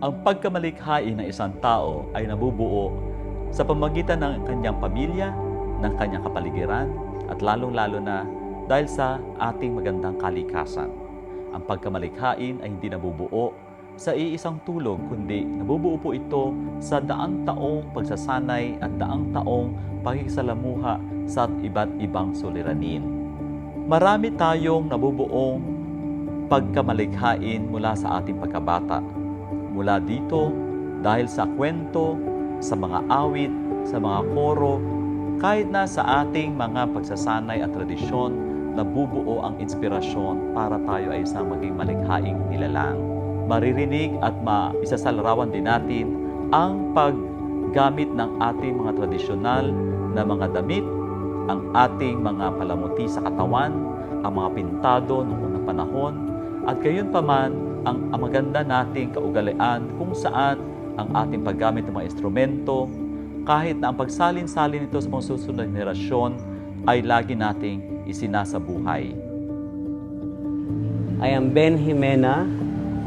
Ang pagkamalikhain ng isang tao ay nabubuo sa pamamagitan ng kanyang pamilya, ng kanyang kapaligiran, at lalong-lalo na dahil sa ating magandang kalikasan. Ang pagkamalikhain ay hindi nabubuo sa iisang tulog, kundi nabubuo po ito sa daang taong pagsasanay at daang taong pakikisalamuha sa iba't ibang suliranin. Marami tayong nabubuong pagkamalikhain mula sa ating pagkabata. Mula dito, dahil sa kwento, sa mga awit, sa mga koro, kahit na sa ating mga pagsasanay at tradisyon, nabubuo ang inspirasyon para tayo ay isang maging malikhaing nilalang. Maririnig at maisasalarawan din natin ang paggamit ng ating mga tradisyonal na mga damit, ang ating mga palamuti sa katawan, ang mga pintado noong unang panahon, at gayon pa man ang maganda nating kaugalian kung saan ang ating paggamit ng mga instrumento, kahit na ang pagsalin-salin nito sa mga susunod na henerasyon ay lagi nating isinasabuhay. I am Ben Jimena,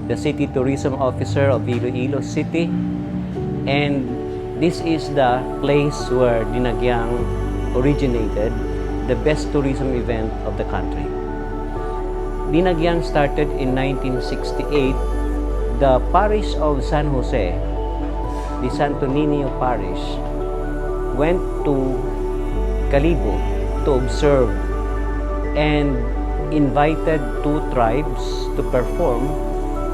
the City Tourism Officer of Iloilo City, and this is the place where Dinagyang originated, the best tourism event of the country. Dinagyang started in 1968. The parish of San Jose, the Santo Niño parish, went to Calibo to observe and invited 2 tribes to perform,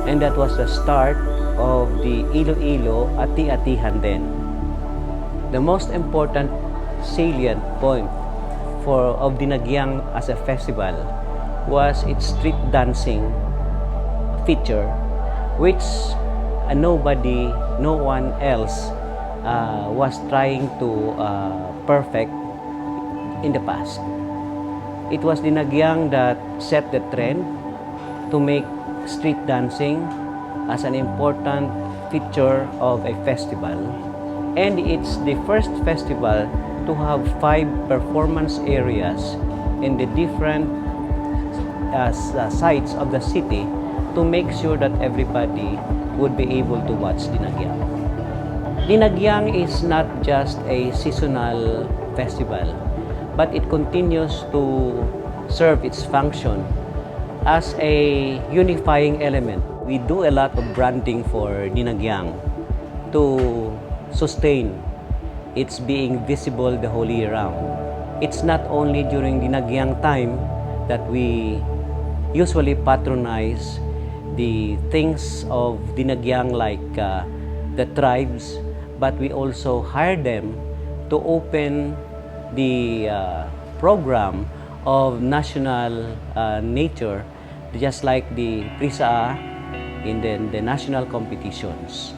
and that was the start of the Iloilo Ati-Atihan din. The most important salient point of Dinagyang as a festival was its street dancing feature, which no one else was trying to perfect in the past. It was Dinagyang that set the trend to make street dancing as an important feature of a festival, and it's the first festival to have 5 performance areas in the different sites of the city to make sure that everybody would be able to watch Dinagyang. Dinagyang is not just a seasonal festival, but it continues to serve its function as a unifying element. We do a lot of branding for Dinagyang to sustain its being visible the whole year round. It's not only during Dinagyang time that we usually patronize the things of Dinagyang like the tribes, but we also hire them to open the program of national nature, just like the Prisa in the national competitions.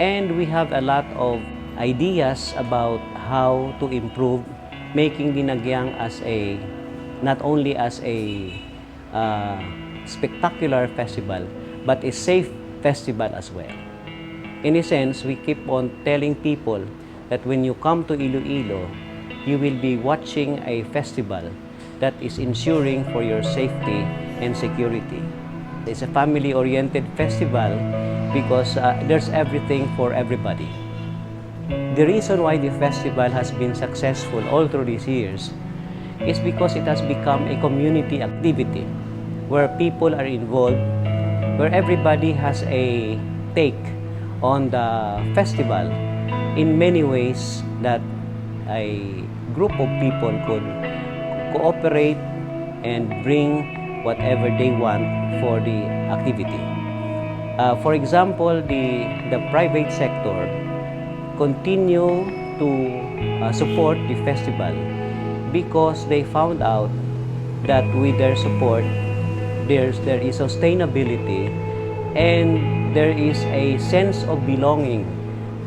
And we have a lot of ideas about how to improve making Dinagyang as a not only as a spectacular festival, but a safe festival as well. In a sense, we keep on telling people that when you come to Iloilo, you will be watching a festival that is ensuring for your safety and security. It's a family-oriented festival because there's everything for everybody. The reason why the festival has been successful all through these years is because it has become a community activity where people are involved, where everybody has a take on the festival in many ways that a group of people could cooperate and bring whatever they want for the activity. For example, the private sector continue to support the festival because they found out that with their support, there is sustainability and there is a sense of belonging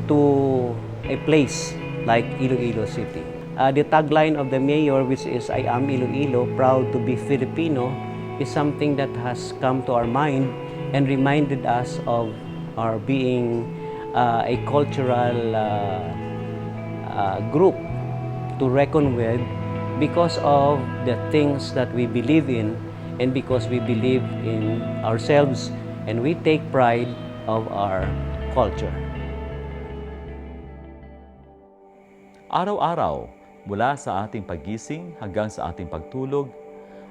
to a place like Iloilo City. The tagline of the mayor, which is "I am Iloilo, proud to be Filipino," is something that has come to our mind and reminded us of our being a cultural group to reckon with because of the things that we believe in and because we believe in ourselves and we take pride of our culture. Araw-araw, mula sa ating paggising hanggang sa ating pagtulog,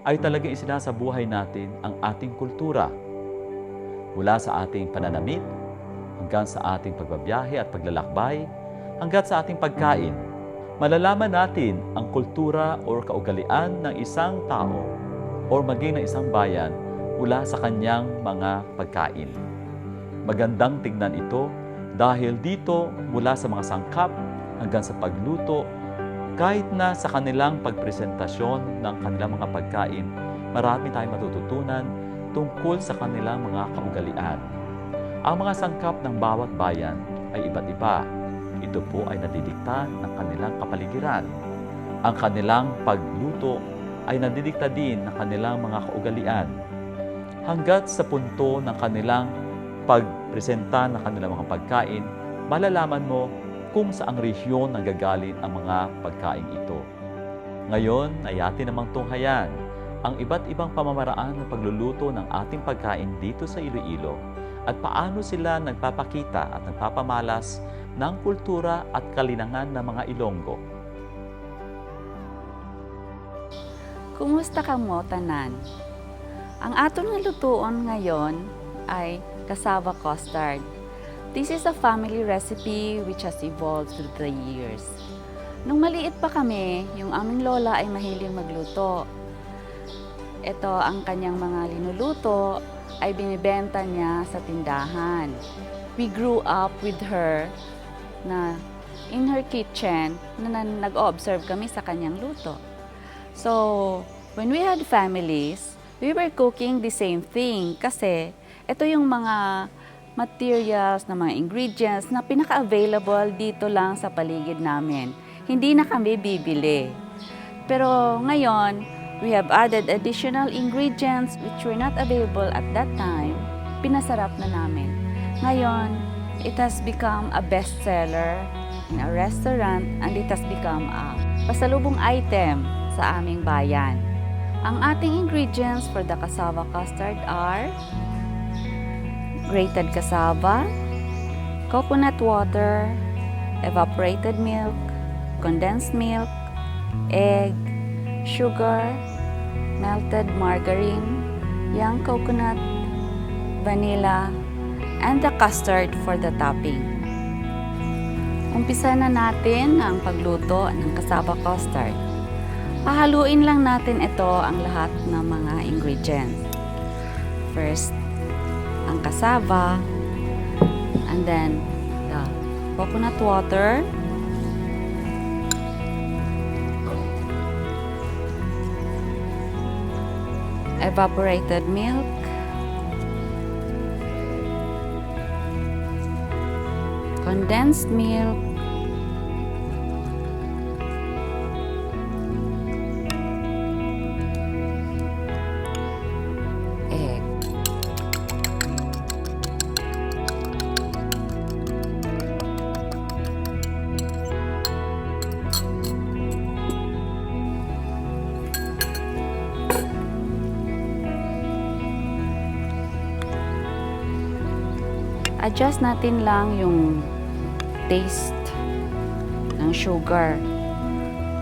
ay talagang isinasabuhay natin ang ating kultura. Mula sa ating pananamit, hanggang sa ating pagbabiyahe at paglalakbay, hanggang sa ating pagkain, malalaman natin ang kultura o kaugalian ng isang tao o maging ng isang bayan mula sa kanyang mga pagkain. Magandang tingnan ito dahil dito mula sa mga sangkap hanggang sa pagluto, kahit na sa kanilang pagpresentasyon ng kanilang mga pagkain, marami tayong matututunan tungkol sa kanilang mga kaugalian. Ang mga sangkap ng bawat bayan ay iba't iba. Ito po ay nadidikta ng kanilang kapaligiran. Ang kanilang pagluto ay nadidikta din ng kanilang mga kaugalian. Hanggat sa punto ng kanilang pagpresenta ng kanilang mga pagkain, malalaman mo kung saang rehiyon nanggagaling ang mga pagkain ito. Ngayon ay atin namang tunghayan ang iba't ibang pamamaraan ng pagluluto ng ating pagkain dito sa Iloilo at paano sila nagpapakita at nagpapamalas ng kultura at kalinangan ng mga Ilonggo. Kumusta ka mo, tanan? Ang aton nga lutuon ngayon ay cassava custard. This is a family recipe which has evolved through the years. Nung maliit pa kami, yung aming lola ay mahilig magluto. Ito ang kanyang mga linuluto ay binibenta niya sa tindahan. We grew up with her na in her kitchen na nag-observe kami sa kanyang luto. So, when we had families, we were cooking the same thing kasi ito yung mga materials, na mga ingredients na pinaka-available dito lang sa paligid namin. Hindi na kami bibili. Pero ngayon, we have added additional ingredients which were not available at that time. Pinasarap na namin. Ngayon, it has become a bestseller in a restaurant and it has become a pasalubong item sa aming bayan. Ang ating ingredients for the cassava custard are grated cassava, coconut water, evaporated milk, condensed milk, egg, sugar, melted margarine, young coconut, vanilla, and the custard for the topping. Umpisa na natin ang pagluto ng cassava custard. Pahaluin lang natin ito ang lahat ng mga ingredients. First, ang cassava, and then the coconut water, evaporated milk, condensed milk, egg. Adjust natin lang yung taste ng sugar.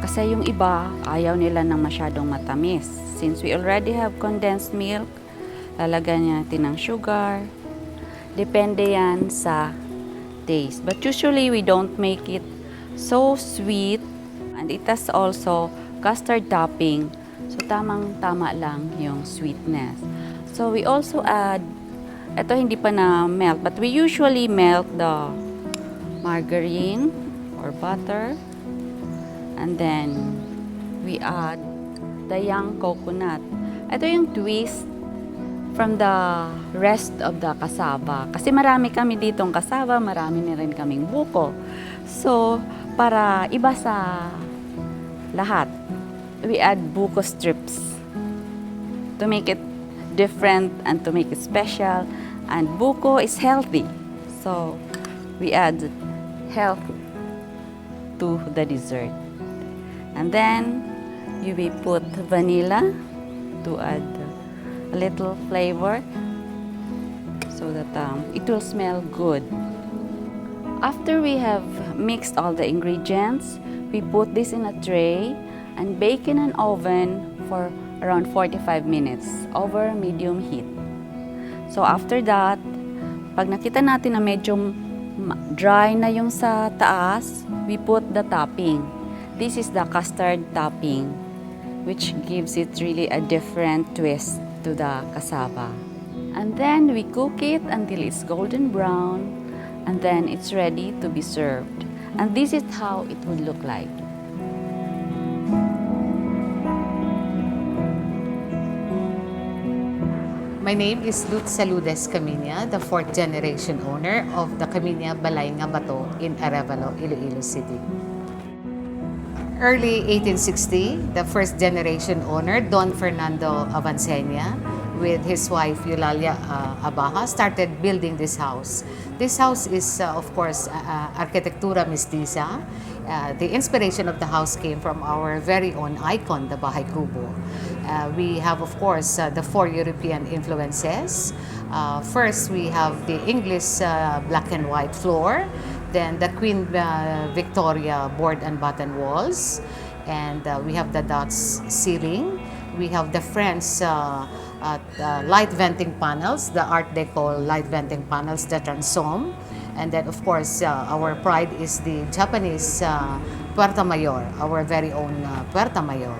Kasi yung iba, ayaw nila ng masyadong matamis. Since we already have condensed milk, lalagyan natin ng sugar. Depende yan sa taste. But usually, we don't make it so sweet. And it has also custard topping. So, tamang-tama lang yung sweetness. So, we also add, ito hindi pa na melt, but we usually melt the margarine or butter. And then, we add the young coconut. Ito yung twist from the rest of the cassava. Kasi marami kami ditong cassava, marami na rin kaming buko. So, para iba sa lahat, we add buko strips to make it different and to make it special. And buko is healthy. So, we add health to the dessert. And then, you will put vanilla to add a little flavor so that it will smell good. After we have mixed all the ingredients, we put this in a tray and bake in an oven for around 45 minutes over medium heat. So after that, pag nakita natin na medyo dry na yung sa taas, we put the topping. This is the custard topping, which gives it really a different twist to the cassava. And then we cook it until it's golden brown, and then it's ready to be served. And this is how it would look like. My name is Luz Saludes Caminia, the 4th generation owner of the Caminia Balay nga Bato in Arevalo, Iloilo City. Early 1860, the first generation owner, Don Fernando Avancenia, with his wife Eulalia Abaja, started building this house. This house is, of course, arquitectura mestiza. The inspiration of the house came from our very own icon, the Bahay Kubo. We have, of course, the 4 European influences. First, we have the English black and white floor, then the Queen Victoria board and batten walls, and we have the Dutch ceiling. We have the French light venting panels, the Art Deco light venting panels, the transom. And then, of course, our pride is the Japanese Puerta Mayor, our very own Puerta Mayor,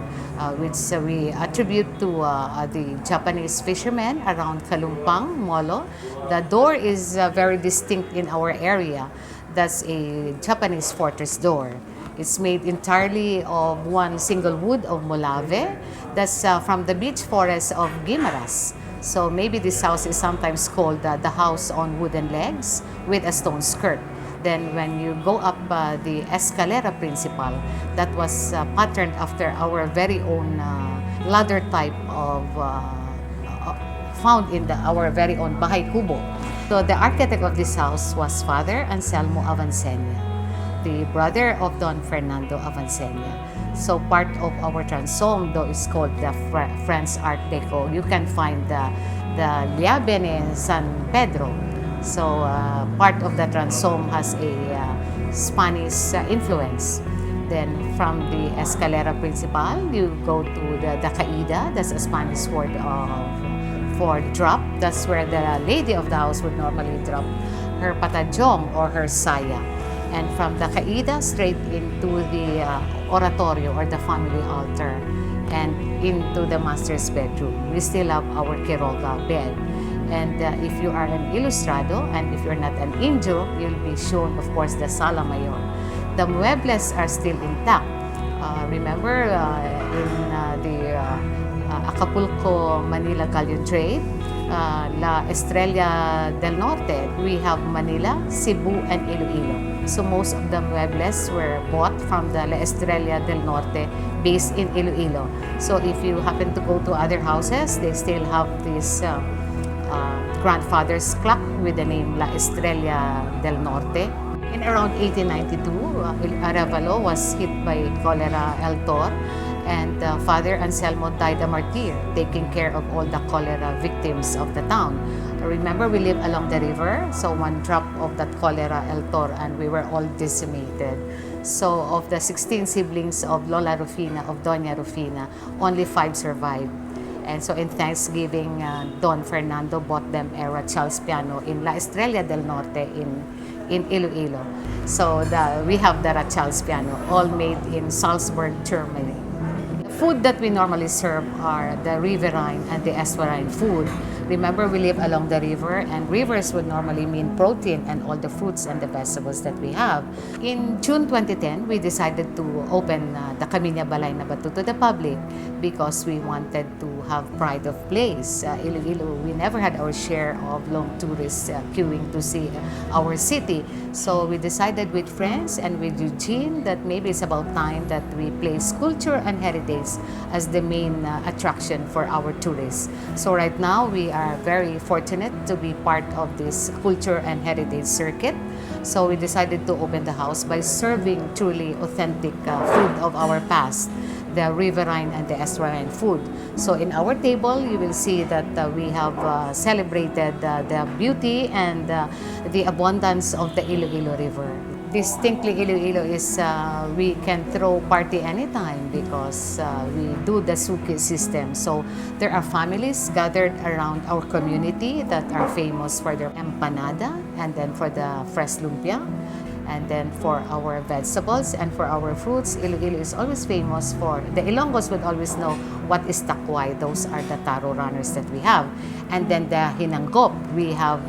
which we attribute to the Japanese fishermen around Kalumpang, Molo. The door is very distinct in our area. That's a Japanese fortress door. It's made entirely of one single wood of Molave. That's from the beech forest of Guimaras. So maybe this house is sometimes called the house on wooden legs with a stone skirt. Then when you go up the escalera principal, that was patterned after our very own ladder type of found in our very own Bahay Kubo. So the architect of this house was Father Anselmo Avancenia, the brother of Don Fernando Avancenia. So part of our transom, though, is called the French Art Deco. You can find the Liabene San Pedro. So part of the transom has a Spanish influence. Then from the Escalera Principal, you go to the Caída. That's a Spanish word for drop. That's where the lady of the house would normally drop her patajong or her saya. And from the Caída straight into the oratorio or the family altar and into the master's bedroom. We still have our Quiroga bed. And if you are an ilustrado and if you're not an indio, you'll be shown, of course, the Sala Mayor. The muebles are still intact. Remember in the Acapulco, Manila Galleon trade, La Estrella del Norte, we have Manila, Cebu, and Iloilo. So most of the muebles were bought from the La Estrella del Norte based in Iloilo. So if you happen to go to other houses, they still have this grandfather's clock with the name La Estrella del Norte. In around 1892, Arevalo was hit by cholera El Tor, and Father Anselmo died a martyr, taking care of all the cholera victims of the town. Remember, we live along the river, so one drop of that cholera El Tor and we were all decimated. So of the 16 siblings of Lola Rufina, of Doña Rufina, only 5 survived. And so in Thanksgiving, Don Fernando bought them a Rachels piano in La Estrella del Norte in Iloilo. So we have the Rachels piano, all made in Salzburg, Germany. The food that we normally serve are the riverine and the estuarine food. Remember, we live along the river, and rivers would normally mean protein and all the fruits and the vegetables that we have. In June 2010, we decided to open the Caminia Balay na Bato to the public because we wanted to have pride of place. Iloilo, we never had our share of long tourists queuing to see our city. So we decided with friends and with Eugene that maybe it's about time that we place culture and heritage as the main attraction for our tourists. So right now, we are very fortunate to be part of this culture and heritage circuit. So we decided to open the house by serving truly authentic food of our past. the riverine and the estuarine food. So in our table, you will see that we have celebrated the beauty and the abundance of the Iloilo River. Distinctly Iloilo is we can throw party anytime because we do the suki system. So there are families gathered around our community that are famous for their empanada and then for the fresh lumpia. And then for our vegetables and for our fruits, Iloilo is always famous for, the Ilonggos would always know what is takway. Those are the taro runners that we have. And then the hinanggop, we have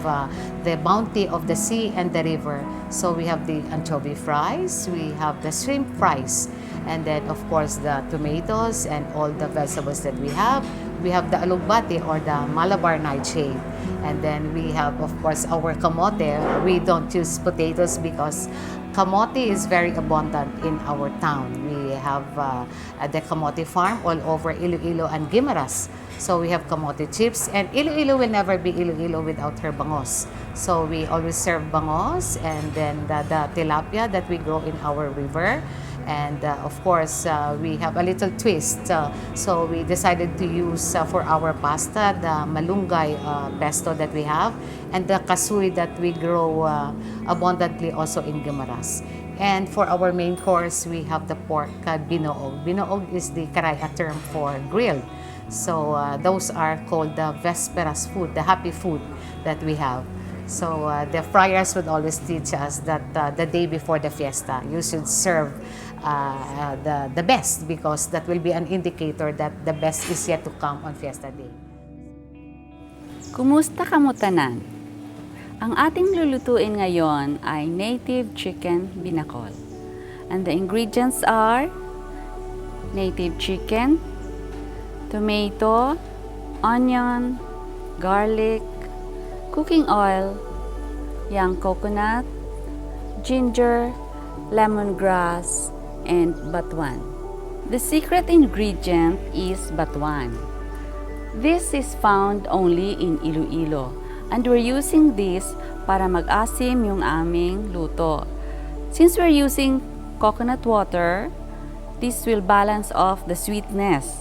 the bounty of the sea and the river. So we have the anchovy fries, we have the shrimp fries, and then of course the tomatoes and all the vegetables that we have. We have the alugbati or the Malabar nightshade. And then we have, of course, our kamote. We don't use potatoes because kamote is very abundant in our town. We have the kamote farm all over Iloilo and Guimaras. So we have kamote chips. And Iloilo will never be Iloilo without her bangos. So we always serve bangos and then the tilapia that we grow in our river. And of course, we have a little twist. So we decided to use for our pasta the malunggay pesto that we have and the kasui that we grow abundantly also in Guimaras. And for our main course, we have the pork binoog. Binoog is the Karaya term for grilled. So those are called the Vesperas food, the happy food that we have. So the friars would always teach us that the day before the fiesta, you should serve the best because that will be an indicator that the best is yet to come on fiesta day. Kumusta kamutanan? Ang ating lulutuin ngayon ay native chicken binakol. And the ingredients are native chicken, tomato, onion, garlic, cooking oil, young coconut, ginger, lemongrass, and batuan. The secret ingredient is batuan. This is found only in Iloilo, and we're using this para mag-asim yung aming luto. Since we're using coconut water, this will balance off the sweetness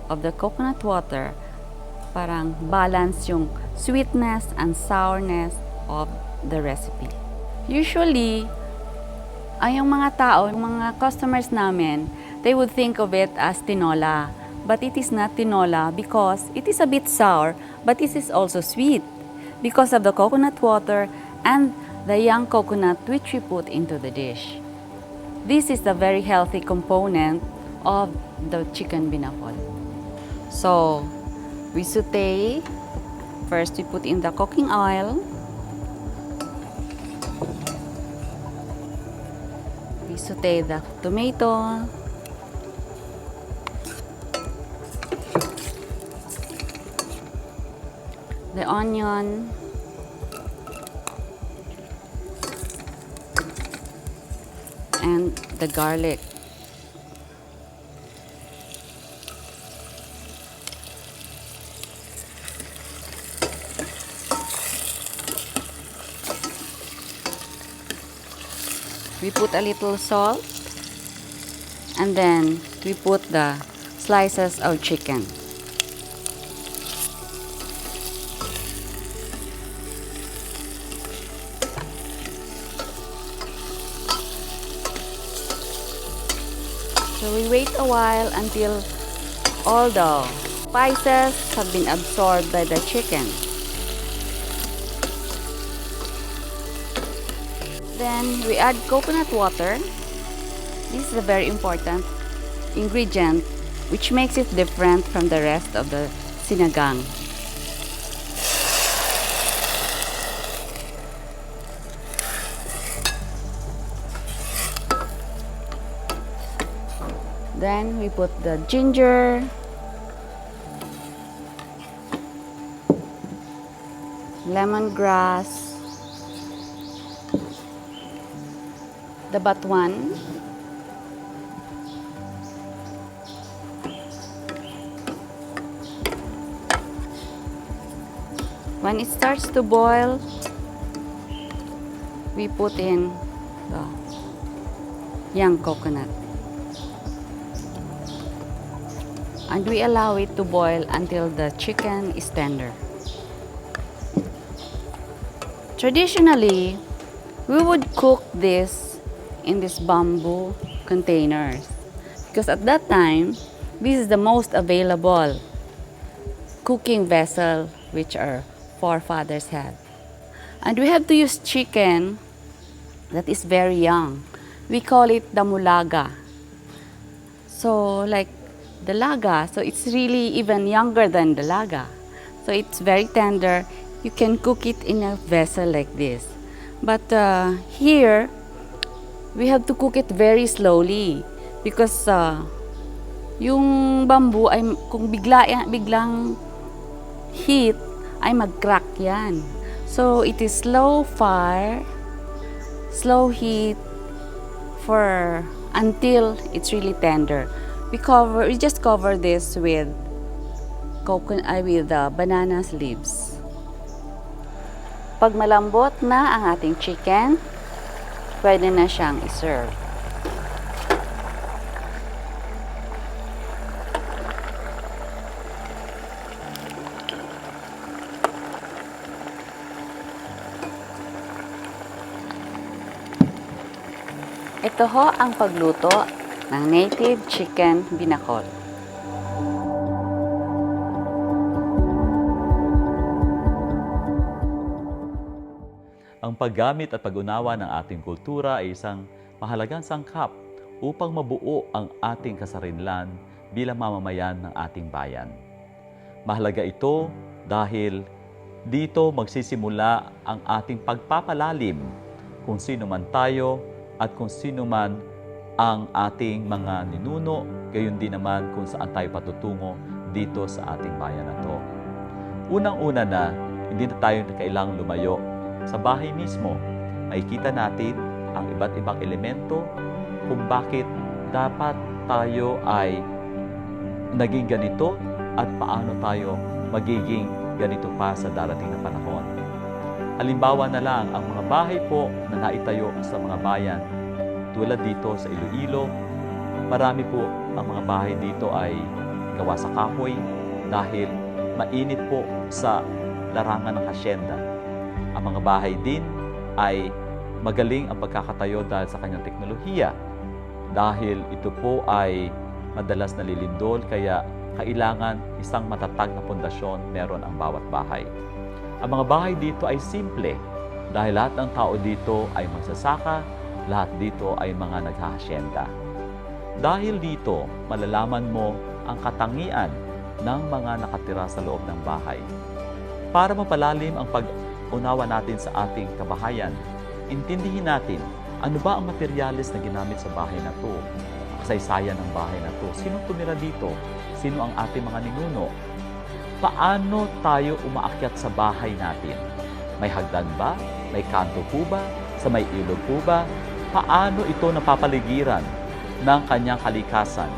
of the coconut water. Parang balance yung sweetness and sourness of the recipe. Usually, yung mga tao, yung mga customers namin, they would think of it as tinola. But it is not tinola because it is a bit sour, but it is also sweet because of the coconut water and the young coconut which we put into the dish. This is the very healthy component of the chicken binakol. So, we saute. First, we put in the cooking oil. We saute the tomato. The onion. And the garlic. We put a little salt and then we put the slices of chicken. So we wait a while until all the spices have been absorbed by the chicken. Then we add coconut water. This is a very important ingredient which makes it different from the rest of the sinigang. Then we put the ginger, lemongrass, the batuan, when it starts to boil, we put in the young coconut. and we allow it to boil until the chicken is tender. Traditionally, we would cook this in these bamboo containers because at that time, this is the most available cooking vessel which our forefathers had. And we have to use chicken that is very young. We call it the mulaga. So like the laga, so it's really even younger than the laga. So it's very tender. You can cook it in a vessel like this. But here, we have to cook it very slowly because yung bamboo ay kung biglang heat ay mag-crack yan. So it is slow fire, slow heat for until it's really tender. We just cover this with bananas leaves. Pag malambot na ang ating chicken, pwede na siyang i-serve. Ito ho ang pagluto ng native chicken binakol. Ang paggamit at pag-unawa ng ating kultura ay isang mahalagang sangkap upang mabuo ang ating kasarinlan bilang mamamayan ng ating bayan. Mahalaga ito dahil dito magsisimula ang ating pagpapalalim kung sino man tayo at kung sino man ang ating mga ninuno, gayon din naman kung saan tayo patutungo dito sa ating bayan na to. Unang-una na, hindi na tayo kailangang lumayo. Sa bahay mismo, makikita natin ang iba't ibang elemento kung bakit dapat tayo ay naging ganito at paano tayo magiging ganito pa sa darating na panahon. Halimbawa na lang, ang mga bahay po na naitayo sa mga bayan, tulad dito sa Iloilo, marami po ang mga bahay dito ay gawa sa kahoy dahil mainit po sa larangan ng hasyenda. Ang mga bahay din ay magaling ang pagkakatayo dahil sa kanyang teknolohiya. Dahil ito po ay madalas nalilindol, kaya kailangan isang matatag na pundasyon meron ang bawat bahay. Ang mga bahay dito ay simple dahil lahat ng tao dito ay magsasaka, lahat dito ay mga naghahasyenda. Dahil dito, malalaman mo ang katangian ng mga nakatira sa loob ng bahay. Para mapalalim ang pag-unawa natin sa ating kabahayan, intindihin natin ano ba ang materyales na ginamit sa bahay na to, ang kasaysayan ng bahay na to, sino tumira dito, sino ang ating mga ninuno, paano tayo umaakyat sa bahay natin, may hagdan ba, may kanto po ba, sa may ilog po ba, paano ito napapaligiran ng kanyang kalikasan,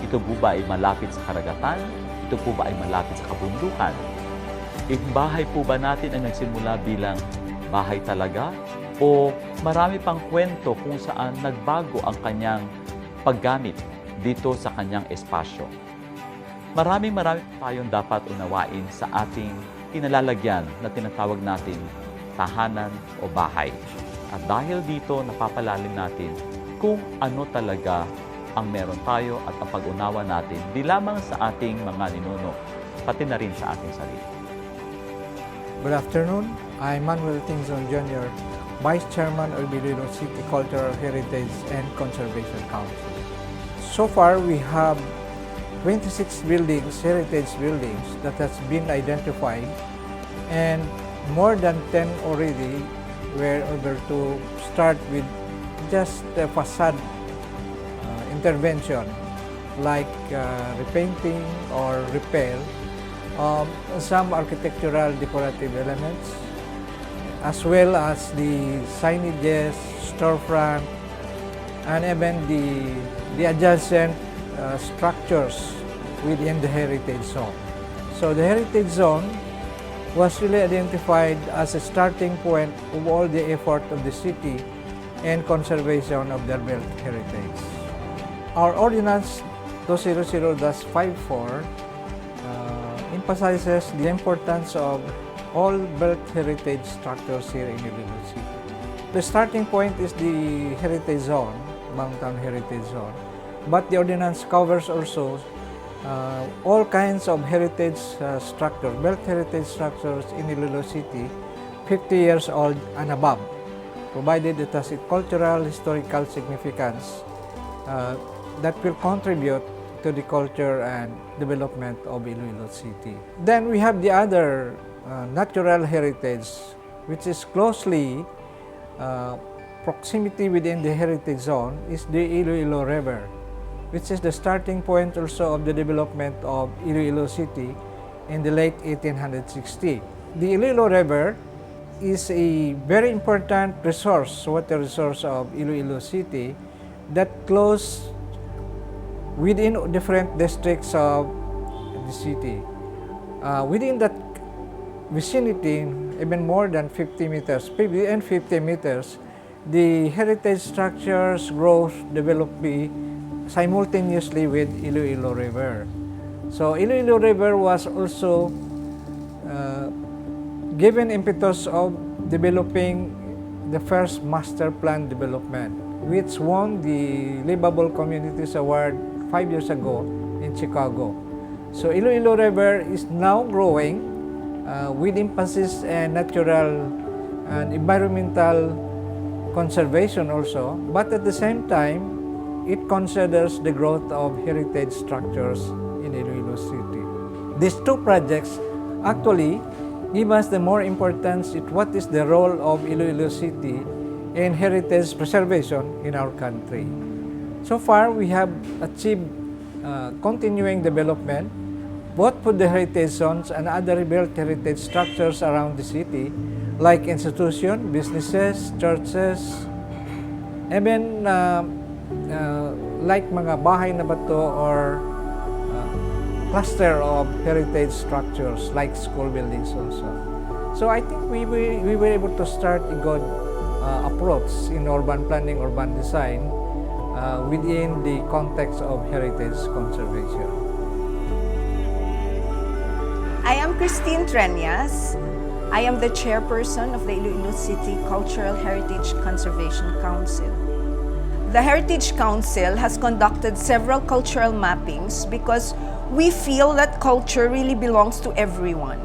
ito po ba ay malapit sa karagatan, ito po ba ay malapit sa kabundukan, yung bahay po ba natin ang nagsimula bilang bahay talaga o marami pang kwento kung saan nagbago ang kanyang paggamit dito sa kanyang espasyo. Marami tayong dapat unawain sa ating kinalalagyan na tinatawag natin tahanan o bahay. At dahil dito, napapalalim natin kung ano talaga ang meron tayo at ang pag-unawa natin di lamang sa ating mga ninuno, pati na rin sa ating sarili. Good afternoon. I'm Manuel Tingzon Jr., Vice Chairman of Iloilo City Cultural Heritage and Conservation Council. So far, we have 26 buildings, heritage buildings, that has been identified, and more than 10 already were able to start with just the facade intervention, like repainting or repair some architectural decorative elements, as well as the signages, storefront, and even the adjacent structures within the heritage zone. So the heritage zone was really identified as a starting point of all the effort of the city and conservation of their built heritage. Our ordinance 200-54 emphasizes the importance of all built heritage structures here in Iloilo City. The starting point is the Heritage Zone, Bangtown Heritage Zone, but the ordinance covers also all kinds of heritage structures, built heritage structures in Iloilo City, 50 years old and above, provided it has a cultural, historical significance that will contribute to the culture and development of Iloilo City. Then we have the other natural heritage, which is closely proximity within the heritage zone, is the Iloilo River, which is the starting point also of the development of Iloilo City in the late 1860. The Iloilo River is a very important resource, water resource of Iloilo City that flows within different districts of the city. Within that vicinity, even more than 50 meters, and 50 meters, the heritage structures growth developed simultaneously with Iloilo River. So Iloilo River was also given impetus of developing the first master plan development, which won the Livable Communities Award 5 years ago in Chicago. So Iloilo River is now growing with emphasis and natural and environmental conservation also, but at the same time, it considers the growth of heritage structures in Iloilo City. These two projects actually give us the more importance in what is the role of Iloilo City in heritage preservation in our country. So far, we have achieved continuing development both for the heritage zones and other rebuilt heritage structures around the city, like institutions, businesses, churches, even like mga bahay na bato or cluster of heritage structures like school buildings also. So I think we were able to start a good approach in urban planning, urban design within the context of heritage conservation. I am Christine Treñas. I am the chairperson of the Iloilo City Cultural Heritage Conservation Council. The Heritage Council has conducted several cultural mappings because we feel that culture really belongs to everyone.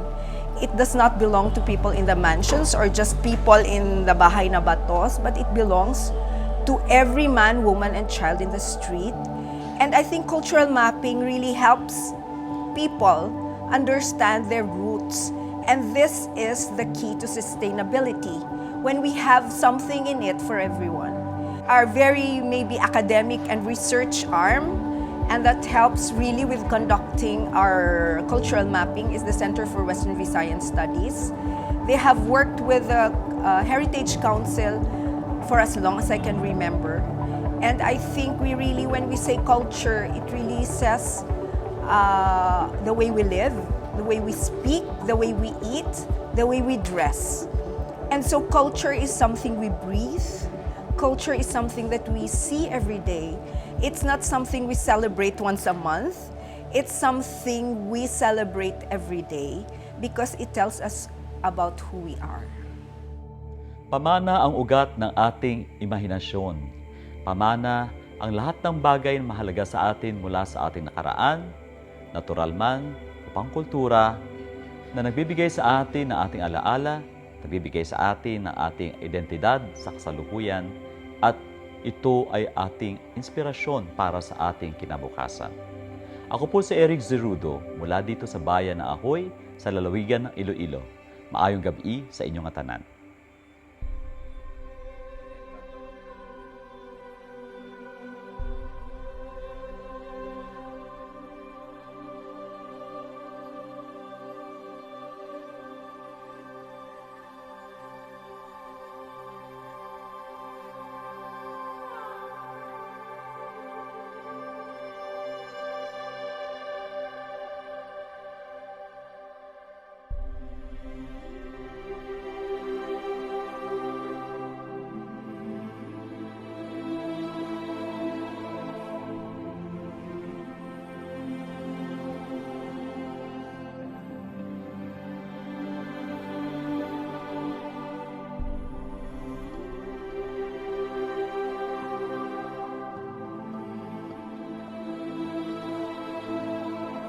It does not belong to people in the mansions or just people in the bahay na batos, but it belongs to every man, woman, and child in the street. And I think cultural mapping really helps people understand their roots. And this is the key to sustainability, when we have something in it for everyone. Our very maybe academic and research arm, and that helps really with conducting our cultural mapping, is the Center for Western Visayan Studies. They have worked with the Heritage Council for as long as I can remember. And I think we really, when we say culture, it really says the way we live, the way we speak, the way we eat, the way we dress. And so culture is something we breathe. Culture is something that we see every day. It's not something we celebrate once a month. It's something we celebrate every day because it tells us about who we are. Pamana ang ugat ng ating imahinasyon. Pamana ang lahat ng bagay na mahalaga sa atin mula sa ating nakaraan, natural man o pangkultura, na nagbibigay sa atin ng ating alaala, nagbibigay sa atin ng ating identidad sa kasalukuyan, at ito ay ating inspirasyon para sa ating kinabukasan. Ako po si Zerrudo mula dito sa bayan ng Ahoy sa lalawigan ng Iloilo. Maayong gabi sa inyong tanan.